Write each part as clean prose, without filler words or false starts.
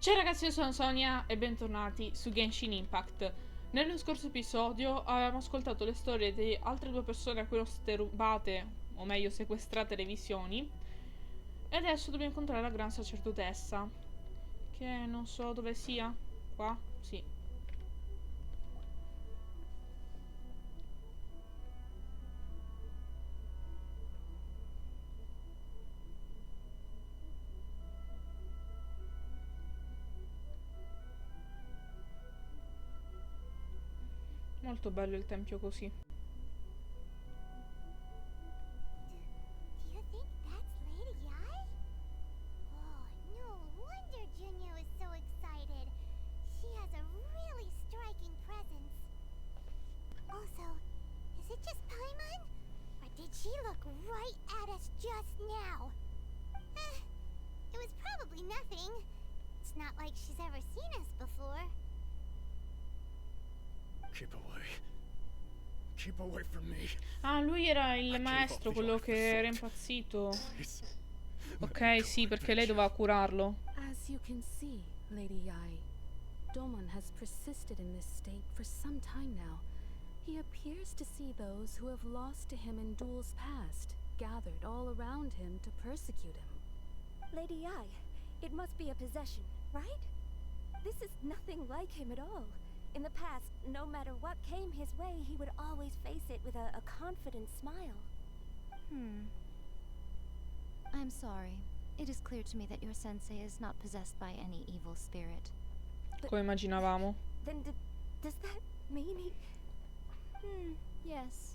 Ciao ragazzi, io sono Sonia e bentornati su Genshin Impact. Nello scorso episodio avevamo ascoltato le storie di altre due persone a cui erano state rubate, o meglio sequestrate le visioni. E adesso dobbiamo incontrare la gran sacerdotessa, che non so dove sia. Qua? Sì. Molto bello il tempio così. Do you think that's Lady YAE? Oh, no wonder Junior is so excited. She has a really striking presence. Also, is it just Paimon? Or did she look right at us just now? It was probably nothing. It's not like she's ever seen us before. Keep away. Keep away from me. Ah, lui era il maestro, quello che era impazzito. Ok, sì, perché lei doveva curarlo. As you can see, Lady YAE, Domon has persisted in this state for some time now. He appears to see those who have lost to him in duels past, gathered all around him to persecute him. Lady YAE, it must be a possession, right? This is nothing like him at all. In the past, no matter what came his way, he would always face it with a confident smile. I'm sorry. It is clear to me that your sensei is not possessed by any evil spirit. Come immaginavamo. Then does that mean he... Yes.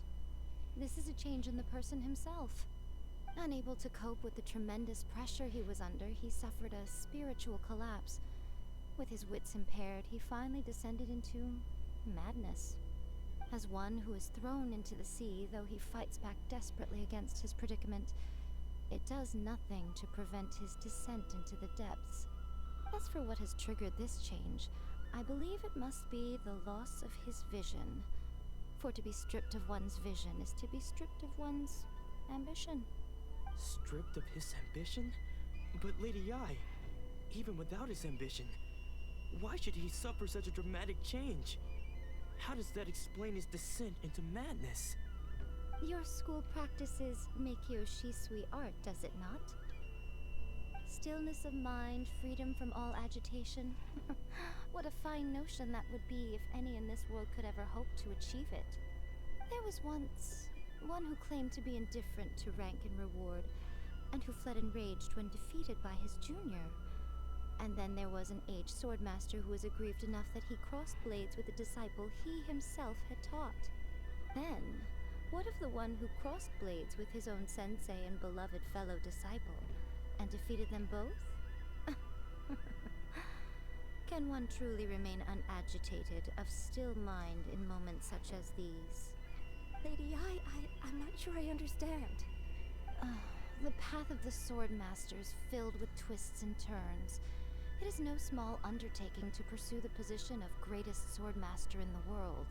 This is a change in the person himself. Unable to cope with the tremendous pressure he was under, he suffered a spiritual collapse. With his wits impaired, he finally descended into madness. As one who is thrown into the sea, though he fights back desperately against his predicament, it does nothing to prevent his descent into the depths. As for what has triggered this change, I believe it must be the loss of his vision. For to be stripped of one's vision is to be stripped of one's ambition. Stripped of his ambition? But Lady YAE, even without his ambition, why should he suffer such a dramatic change? How does that explain his descent into madness? Your school practices Meikyo Shisui art, does it not? Stillness of mind, freedom from all agitation. What a fine notion that would be if any in this world could ever hope to achieve it. There was once one who claimed to be indifferent to rank and reward, and who fled enraged when defeated by his junior. And then there was an aged swordmaster who was aggrieved enough that he crossed blades with a disciple he himself had taught. Then, what of the one who crossed blades with his own sensei and beloved fellow disciple, and defeated them both? Can one truly remain unagitated, of still mind in moments such as these? Lady YAE, I'm not sure I understand. The path of the swordmaster is filled with twists and turns. It is no small undertaking to pursue the position of greatest swordmaster in the world.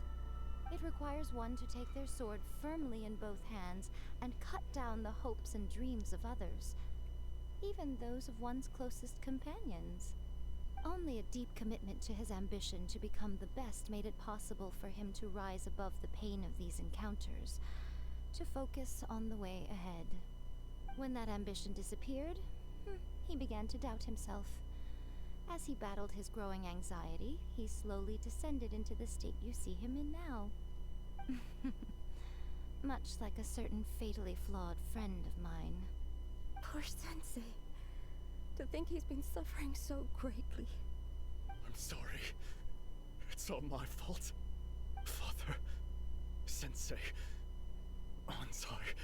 It requires one to take their sword firmly in both hands and cut down the hopes and dreams of others, even those of one's closest companions. Only a deep commitment to his ambition to become the best made it possible for him to rise above the pain of these encounters, to focus on the way ahead. When that ambition disappeared, he began to doubt himself. As he battled his growing anxiety, he slowly descended into the state you see him in now. Much like a certain fatally flawed friend of mine. Poor sensei. To think he's been suffering so greatly. I'm sorry. It's all my fault. Father, Sensei, Ansai.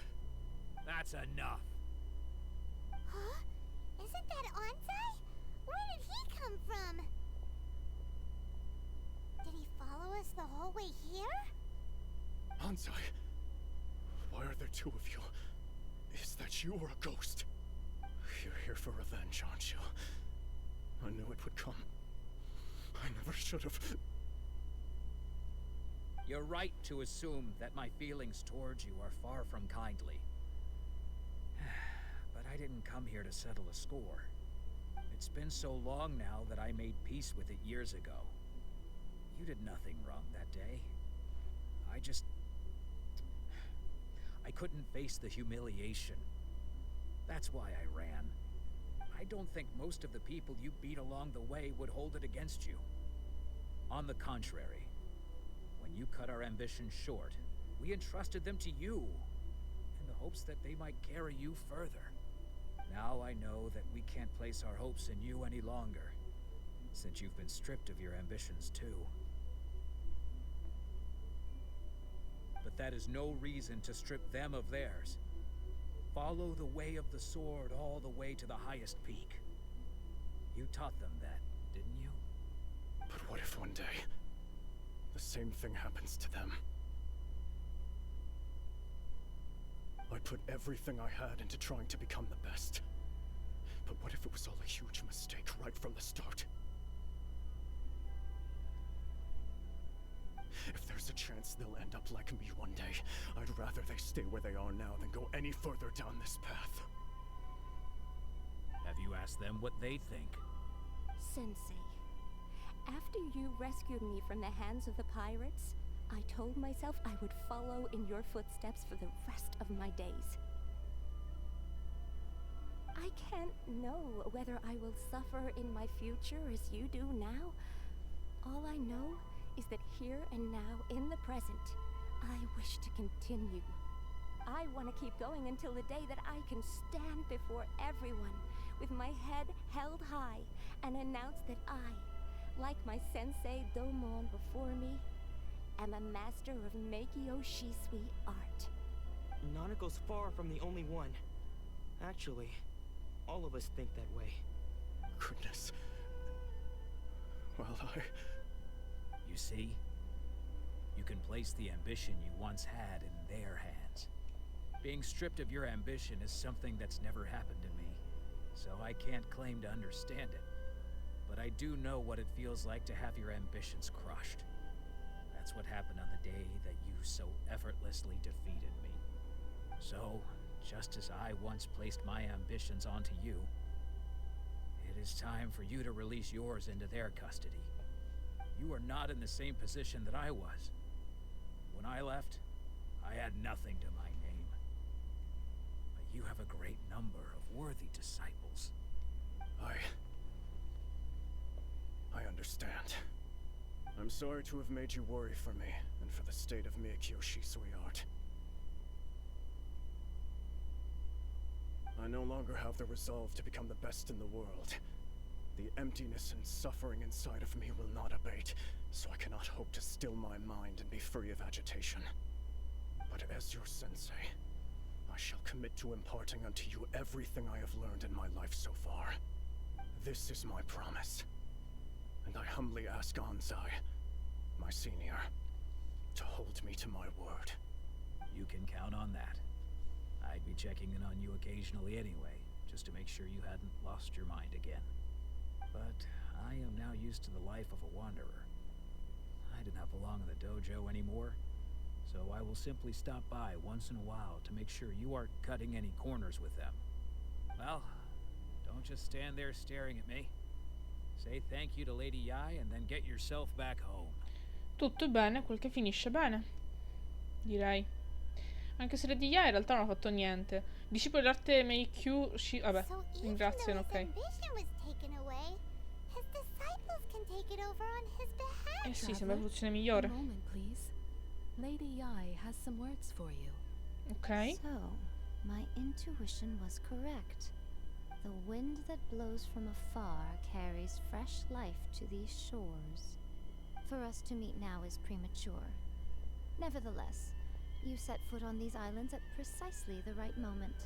That's enough. Huh? Isn't that Ansai? Where did he come from? Did he follow us the whole way here? Ansai, why are there two of you? Is that you or a ghost? You're here for revenge, aren't you? I knew it would come. I never should have. You're right to assume that my feelings towards you are far from kindly. But I didn't come here to settle a score. It's been so long now that I made peace with it years ago. You did nothing wrong that day. I couldn't face the humiliation. That's why I ran. I don't think most of the people you beat along the way would hold it against you. On the contrary, when you cut our ambitions short, we entrusted them to you, in the hopes that they might carry you further. Now I know that we can't place our hopes in you any longer, since you've been stripped of your ambitions too. But that is no reason to strip them of theirs. Follow the way of the sword all the way to the highest peak. You taught them that, didn't you? But what if one day, the same thing happens to them? I put everything I had into trying to become the best. But what if it was all a huge mistake right from the start? If there's a chance they'll end up like me one day, I'd rather they stay where they are now than go any further down this path. Have you asked them what they think? Sensei, after you rescued me from the hands of the pirates, I told myself I would follow in your footsteps for the rest of my days. I can't know whether I will suffer in my future as you do now. All I know is that here and now, in the present, I wish to continue. I want to keep going until the day that I can stand before everyone with my head held high and announce that I, like my sensei Domon before me, am a master of Meikyo Shisui art. Nanako's far from the only one. Actually, all of us think that way. Goodness. Well, You see? You can place the ambition you once had in their hands. Being stripped of your ambition is something that's never happened to me, so I can't claim to understand it. But I do know what it feels like to have your ambitions crushed. That's what happened on the day that you so effortlessly defeated me. So, just as I once placed my ambitions onto you, it is time for you to release yours into their custody. You are not in the same position that I was. When I left, I had nothing to my name. But you have a great number of worthy disciples. I understand. I'm sorry to have made you worry for me, and for the state of Meikyo Shisui art. I no longer have the resolve to become the best in the world. The emptiness and suffering inside of me will not abate, so I cannot hope to still my mind and be free of agitation. But as your sensei, I shall commit to imparting unto you everything I have learned in my life so far. This is my promise. And I humbly ask Anzai, my senior, to hold me to my word. You can count on that. I'd be checking in on you occasionally anyway, just to make sure you hadn't lost your mind again. But I am now used to the life of a wanderer. I do not belong in the dojo anymore, so I will simply stop by once in a while to make sure you aren't cutting any corners with them. Well, don't just stand there staring at me. Say thank you to Lady YAE and then get yourself back home. Tutto bene, quel che finisce bene, direi. Anche se Lady YAE in realtà non ha fatto niente. Discepoli d'arte Meikyo vabbè, So even ringraziano, though his ok. ambition was taken away, his disciples can take it over on his behalf. Eh sì, Traveler, sembra l'evoluzione A migliore. moment, please. Lady YAE has some words for you. Ok. So, my intuition was correct. The wind that blows from afar carries fresh life to these shores. For us to meet now is premature. Nevertheless, you set foot on these islands at precisely the right moment.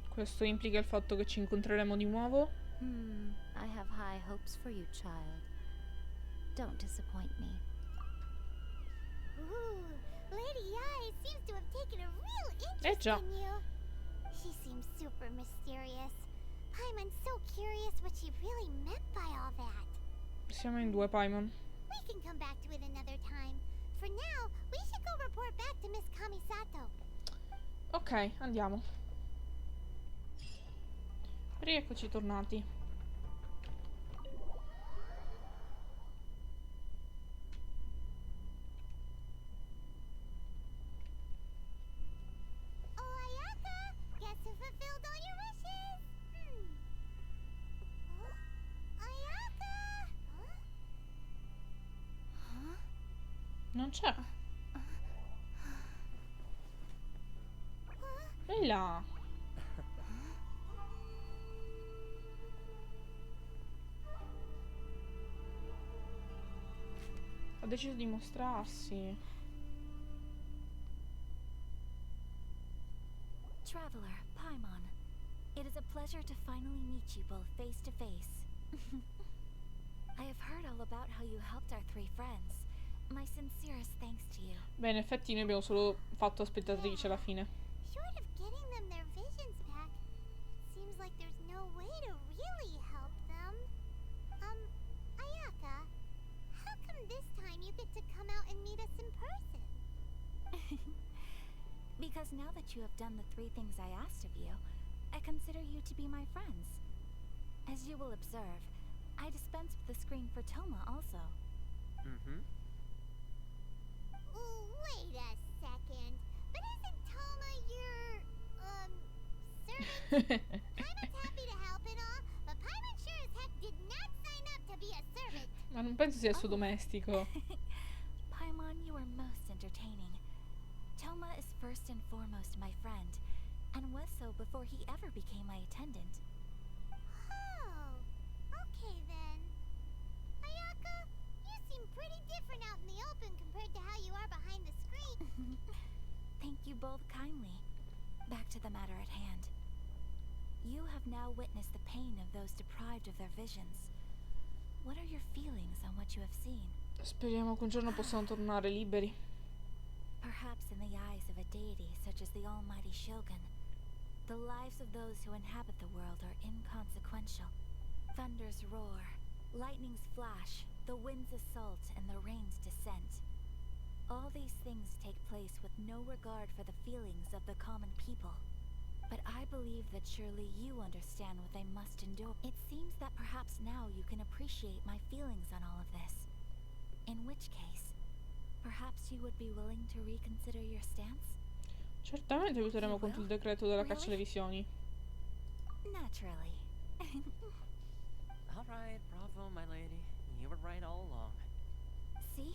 Questo implica il fatto che ci incontreremo di nuovo. I have high hopes for you, child. Don't disappoint me. Ooh, Lady YAE seems to have taken a real Eh interest già. in you. She seems super mysterious. Paimon's so curious what she really meant by all that. Siamo in due, Paimon. We can come back to it another time. For now, we should go report back to Miss Kamisato. Ok, andiamo. Rieccoci tornati. Oh, Ayaka! Guess who fulfilled all your wishes? Huh? Ayaka! Huh? Non c'è. Huh? E là. Ha deciso di mostrarsi. Traveler, Paimon. It is a pleasure to finally meet you both face to face. I have heard all about how you helped our three friends. My sincerest thanks to you. Beh, in effetti noi abbiamo solo fatto spettatrice alla fine. Short of getting them their visions back, it seems like there's no way to really help them. Ayaka, how come this time you get to come out and meet us in person? Because now that you have done the three things I asked of you, I consider you to be my friends. As you will observe, I dispense with the screen for Toma also. Mm-hmm. Wait a second. But isn't Toma your, servant? Paimon's happy to help and all, but Paimon sure as heck did not sign up to be a servant. Ma non penso sia il suo domestico. Paimon, you are most entertaining. Toma is first and foremost my friend, and was so before he ever became my attendant. Oh, okay then. Ayaka, you seem pretty different out in the open compared to how you are behind the screen. Thank you both kindly. Back to the matter at hand. You have now witnessed the pain of those deprived of their visions. What are your feelings on what you have seen? Speriamo che un giorno possano tornare liberi. Perhaps in the eyes of a deity such as the almighty Shogun, the lives of those who inhabit the world are inconsequential. Thunders roar, lightnings flash, the winds assault, and the rains descent. All these things take place with no regard for the feelings of the common people. But I believe that surely you understand what they must endure. It seems that perhaps now you can appreciate my feelings on all of this. In which case, perhaps you would be willing to reconsider your stance? Certamente voteremo contro il decreto della caccia alle visioni. Naturally. Alright, bravo, my lady. You were right all along. See?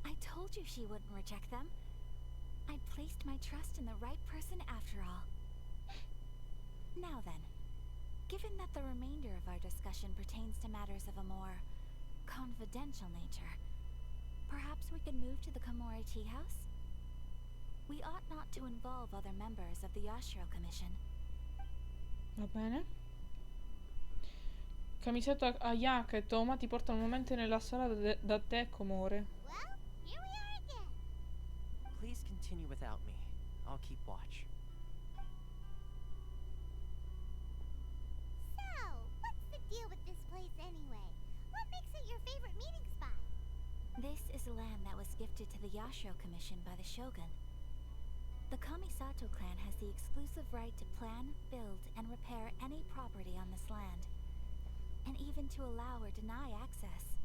I told you she wouldn't reject them. I placed my trust in the right person after all. Now then, given that the remainder of our discussion pertains to matters of a more confidential nature, perhaps we could move to the Komori Tea House? We ought not to involve other members of the Yashiro Commission. Va bene. Camisetta Ayaka e Toma ti portano nuovamente nella sala da te, Komore. Well, here we are again. Please continue without me. I'll keep watch. So, what's the deal with this place anyway? What makes it your favorite meeting spot? This is land that was gifted to the Yashiro Commission by the Shogun. The Kamisato clan has the exclusive right to plan, build, and repair any property on this land, and even to allow or deny access.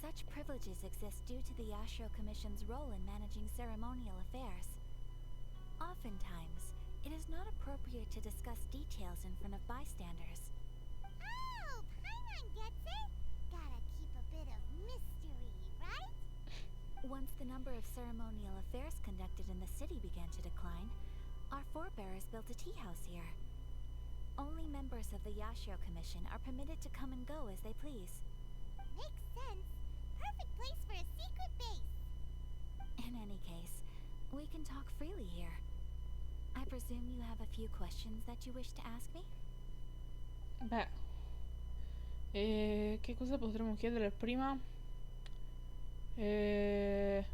Such privileges exist due to the Yashiro Commission's role in managing ceremonial affairs. Oftentimes, it is not appropriate to discuss details in front of bystanders. Oh, Paimon gets it. Gotta keep a bit of mystery, right? Once the number of ceremonial affairs conducted in the city began to decline, our forebears built a tea house here. Only members of the Yashiro Commission are permitted to come and go as they please. Makes sense. Perfect place for a secret base. In any case, we can talk freely here. I presume you have a few questions that you wish to ask me? Beh. Che cosa potremmo chiedere prima? Beh,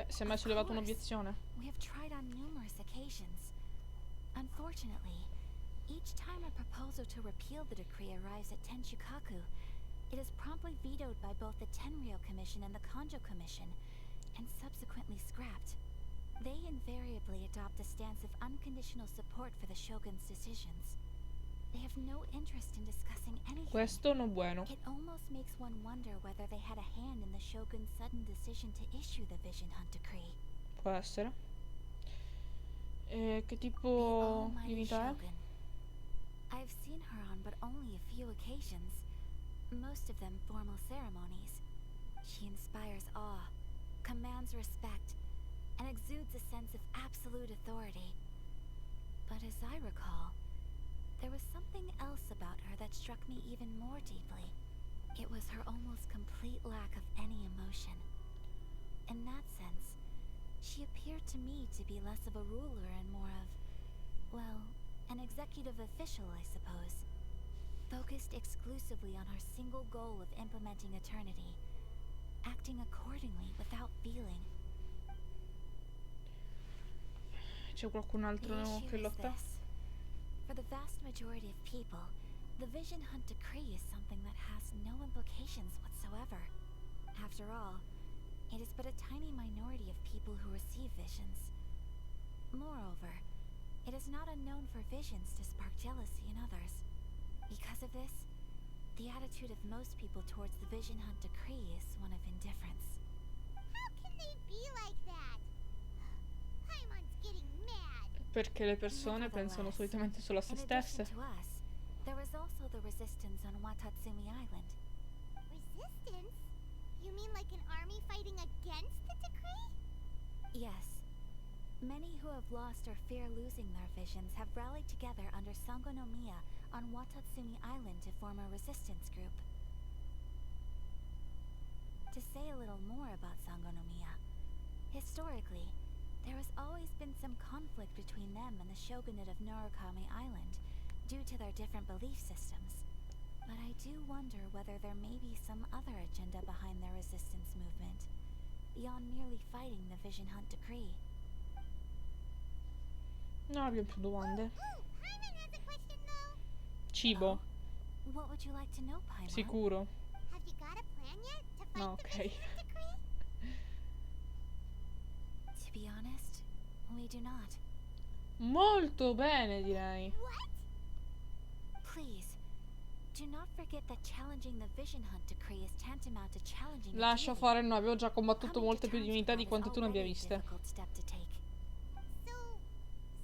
si è mai sollevato un'obiezione. We have tried on numerous occasions. Unfortunately, each time a proposal to repeal the decree arrives at Tenshukaku, it is promptly vetoed by both the Tenryo Commission and the Kanjo Commission, and subsequently scrapped. They invariably adopt a stance of unconditional support for the Shogun's decisions. They have no interest in discussing anything. Questo no bueno. It almost makes one wonder whether they had a hand in the Shogun's sudden decision to issue the Vision Hunt decree. Può essere. Che The tipo di almighty unità è? Shogun. I've seen her on but only a few occasions, most of them formal ceremonies. She inspires awe, commands respect, and exudes a sense of absolute authority. But as I recall, there was something else about her that struck me even more deeply. It was her almost complete lack of any emotion. In that sense, she appeared to me to be less of a ruler and more of, well, an executive official, I suppose. Focused exclusively on her single goal of implementing eternity, acting accordingly without feeling. C'è qualcun The altro issue che is lotta? this. For the vast majority of people, the Vision Hunt decree is something that has no implications whatsoever. After all, it is but a tiny minority of people who receive visions. Moreover, it is not unknown for visions to spark jealousy in others. Because of this, the attitude of most people towards the Vision Hunt decree is one of indifference. How can they be like that? Paimon's getting mad. Perché le persone pensano solitamente solo a se In addition stesse. to us, there is also the resistance on Watatsumi Island. Resistance? You mean like an army fighting against the decree? Yes. Many who have lost or fear losing their visions have rallied together under Sangonomiya on Watatsumi Island to form a resistance group. To say a little more about Sangonomiya, historically, there has always been some conflict between them and the shogunate of Narukami Island due to their different belief systems. But I do wonder whether there may be some other agenda behind their resistance movement, beyond merely fighting the Vision Hunt decree. Non abbiamo più domande. Paimon has a question though. Cibo, What would you like to know, Paimon? sicuro. Have you got a plan yet to fight No, the okay. Vision Hunt decree? To be honest, we do not. Molto bene, direi. What? Please, do not forget that challenging the Vision Hunt decree is tantamount to challenging a Lascia deity. fare, no, avevo già combattuto Coming to molte più terms with divinità that di is quante tu ne abbia already a viste. difficult step to take.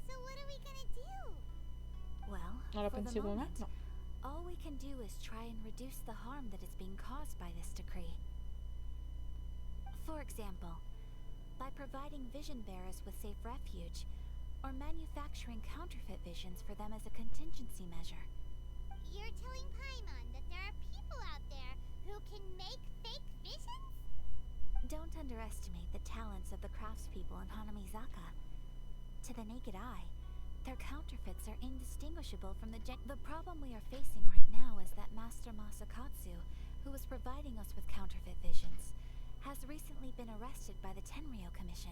So what are we gonna do? Well, Non la for the pensi come me? moment, No. all we can do is try and reduce the harm that is being caused by this decree. For example, by providing vision bearers with safe refuge, or manufacturing counterfeit visions for them as a contingency measure. You're telling Paimon that there are people out there who can make fake visions? Don't underestimate the talents of the craftspeople in Hanamizaka. To the naked eye, their counterfeits are indistinguishable from the problem we are facing right now is that Master Masakatsu, who was providing us with counterfeit visions, has recently been arrested by the Tenryo Commission.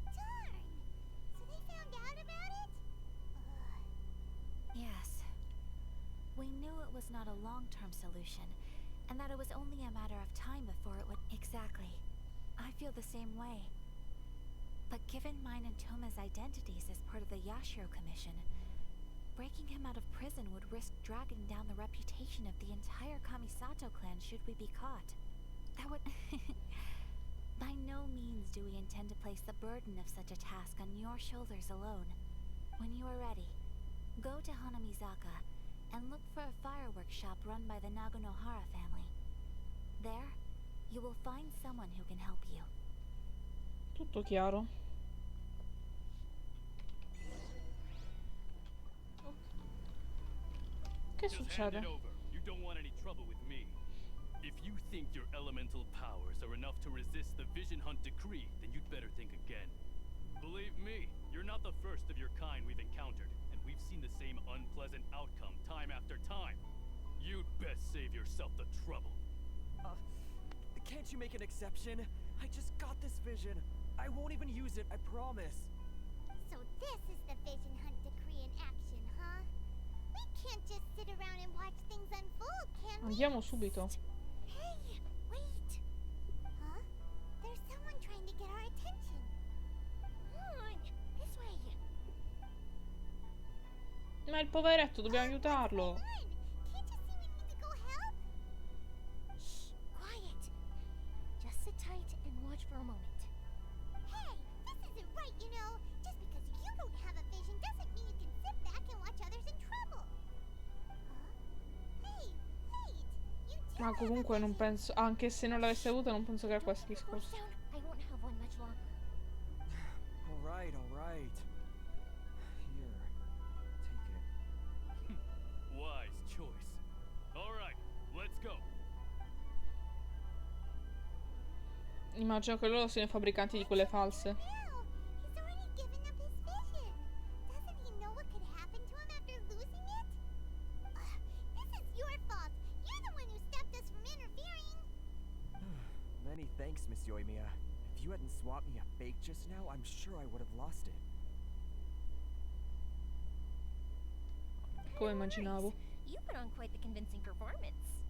Darn! So they found out about it? Yes. We knew it was not a long-term solution, and that it was only a matter of time before it would... Exactly. I feel the same way. But given mine and Toma's identities as part of the Yashiro Commission, breaking him out of prison would risk dragging down the reputation of the entire Kamisato clan should we be caught. That would... By no means do we intend to place the burden of such a task on your shoulders alone. When you are ready, go to Hanamizaka and look for a fireworks shop run by the Naganohara family. There, you will find someone who can help you. Tutto chiaro. Che Just hand succede? it over. You don't want any trouble with me. If you think your elemental powers are enough to resist the Vision Hunt decree, then you'd better think again. Believe me, you're not the first of your kind we've encountered, and we've seen the same unpleasant outcome time after time. You'd best save yourself the trouble. Can't you make an exception? I just got this vision. I won't even use it, I promise. So this is the Vision Hunt decree in action, huh? We can't just sit around and watch things unfold, can we? Andiamo subito. Hey, wait! Huh? There's someone trying to get our attention. Come on, this way. Ma il poveretto, dobbiamo aiutarlo. Can't you see we need to go help? Shh, quiet. Just sit tight and watch for a moment. Hey, this isn't right, you know. Just because you don't have a vision doesn't mean you can sit back and watch others in trouble. Huh? Hey, wait. You do Ma have a comunque non vision. penso, anche se non l'avesse avuto, non penso che era questo il Don't let discorso. your voice down. I won't have one much longer. All right, all right. Here, take it. Wise choice. All right, let's go. Immagino che loro siano i fabbricanti di quelle false. Now, he's already given up his vision. Doesn't he know what could happen to him after losing it? This is your fault. You're the one who stopped us from interfering. Many thanks, Miss Yoimiya. If you hadn't swapped me a fake just now, I'm sure I would have lost it. Come immaginavo. You put on quite the convincing performance.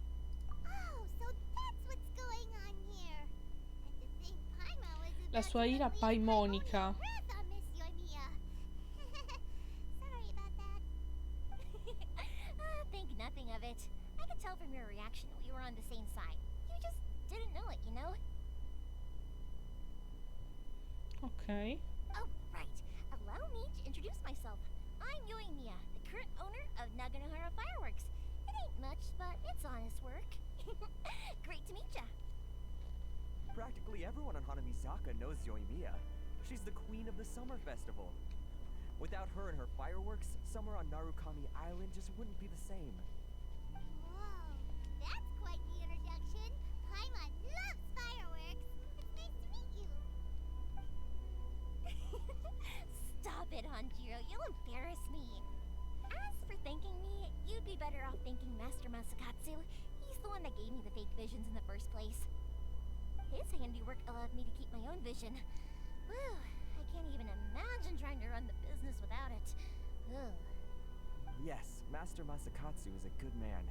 Oh, so that's what's going on here. At the same time, I was La about sua to ira unleash paimonica. my own wrath on Miss Yoimiya. Sorry about that. Think nothing of it. I could tell from your reaction we were on the same side. You just didn't know it, you know? Ok. Oh, right. Allow me to introduce myself. I'm Yoimiya, the current owner of Naganohara Fireworks. It ain't much, but it's honest work. Great to meet ya. Practically everyone on Hanamizaka knows Yoimiya. She's the queen of the summer festival. Without her and her fireworks, summer on Narukami Island just wouldn't be the same. Whoa, that's quite the introduction. Paimon loves fireworks. It's nice to meet you. Stop it, Hanjiro. You'll embarrass me. As for thanking me, you'd be better off thanking Master Masakatsu. He's the one that gave me the fake visions in the first place. His handiwork allowed me to keep my own vision. Whew, I can't even imagine trying to run the business without it. Ugh. Yes, Master Masakatsu is a good man.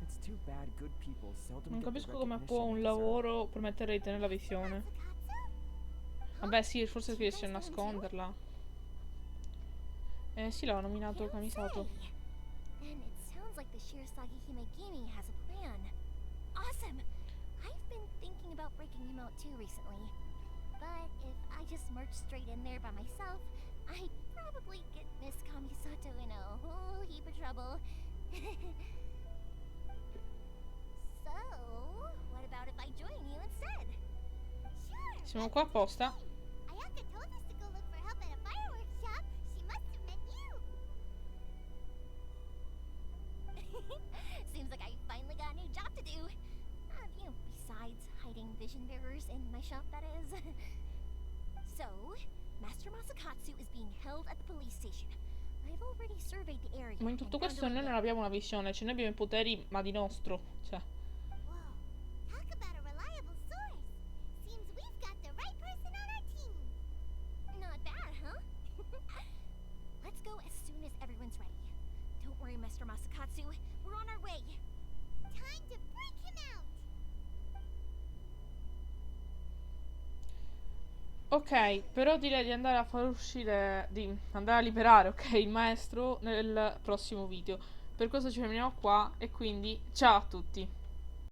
It's too bad good people seldom Non get the capisco come recognition può they un deserve. lavoro permettere di tenere la visione. Masakatsu? Vabbè sì, forse riesce a nasconderla. Sì, l'ho nominato Kamisato. Say, then it sounds like the Shirasagi Himegimi has a plan. Awesome! I've been thinking about breaking him out too recently. But if I just march straight in there by myself, I'd probably get Miss Kamisato in a whole heap of trouble. So, what about if I join you instead? Sure. Siamo qua apposta. Ayaka told us to go look for help at a fireworks shop. She must have meant you. Seems like I finally got a new job to do. Besides hiding vision bearers in my shop, that is. So, Master Masakatsu is being held at the police station. I've already surveyed the area. Ma in and tutto found questo a noi way non abbiamo una visione, cioè noi abbiamo i poteri, ma di nostro. Cioè, Whoa, talk about a reliable source. Seems we've got the right person on our team. Not bad, huh? Let's go as soon as everyone's ready. Don't worry, Master Masakatsu. We're on our way. Time to break him out. ok, però direi di andare a far uscire, di andare a liberare, ok, il maestro nel prossimo video. Per questo ci fermiamo qua e quindi ciao a tutti.